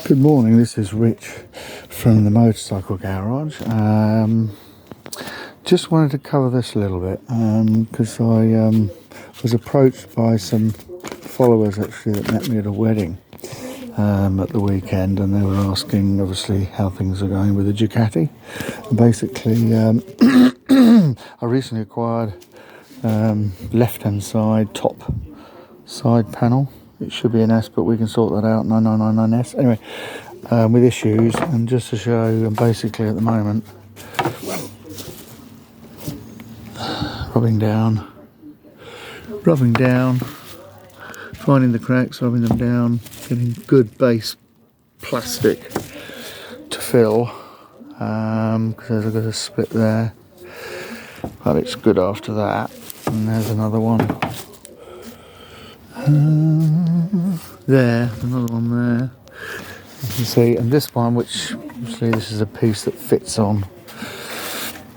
Good morning, this is Rich from the motorcycle garage. Just wanted to cover this a little bit because I was approached by some followers actually that met me at a wedding at the weekend, and they were asking obviously how things are going with the Ducati. Basically, I recently acquired left hand side top side panel. It should be an S, but we can sort that out. 9999S. Anyway, with issues, and just to show, basically at the moment, rubbing down, finding the cracks, rubbing them down, getting good base plastic to fill, because there's a bit of split there, but it's good after that. And there's another one. There, another one there. You can see, and this one, which obviously this is a piece that fits on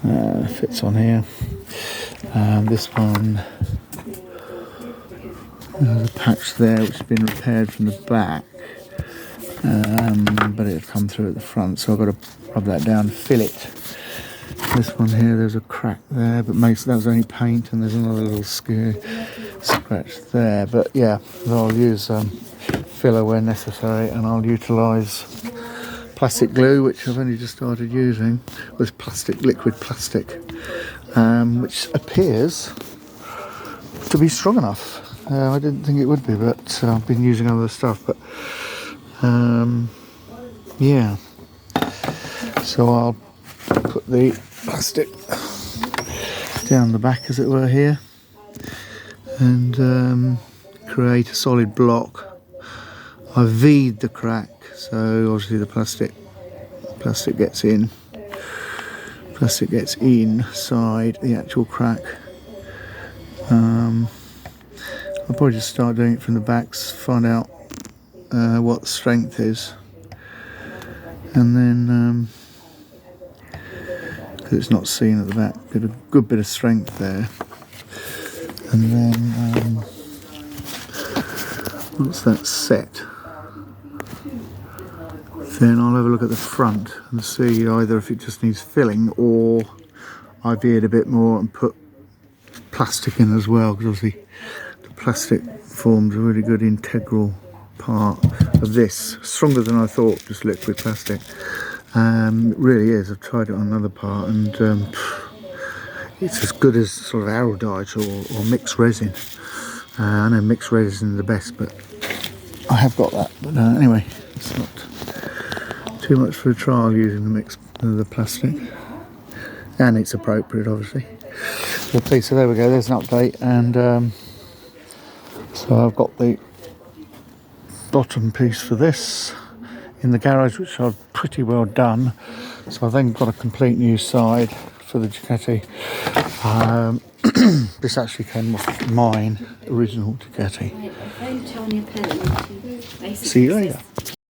here. This one, there's a patch there which has been repaired from the back, but it had come through at the front, so I've got to rub that down, fill it. This one here, there's a crack there, but that was only paint, and there's another little scratch there. But yeah, I'll use filler where necessary, and I'll utilise plastic glue, which I've only just started using, with liquid plastic, which appears to be strong enough. I didn't think it would be, but I've been using other stuff. But yeah, so I'll put the plastic down the back, as it were, here, and create a solid block. I V'd the crack, so obviously the plastic gets inside the actual crack. I'll probably just start doing it from the backs, find out what the strength is, and then because it's not seen at the back, get a good bit of strength there, and then once that's set, then I'll have a look at the front and see either if it just needs filling, or I veered a bit more and put plastic in as well, because obviously the plastic forms a really good integral part of this. Stronger than I thought, just liquid plastic. It really is. I've tried it on another part, and it's as good as sort of aerodite or mixed resin. I know mixed resin is the best, but I have got that. But anyway, it's not too much for a trial using the plastic, and it's appropriate, obviously. Okay, so there we go. There's an update, and so I've got the bottom piece for this in the garage, which I've pretty well done. So I've then got a complete new side for the Ducati. This actually came off mine original Ducati. See you later.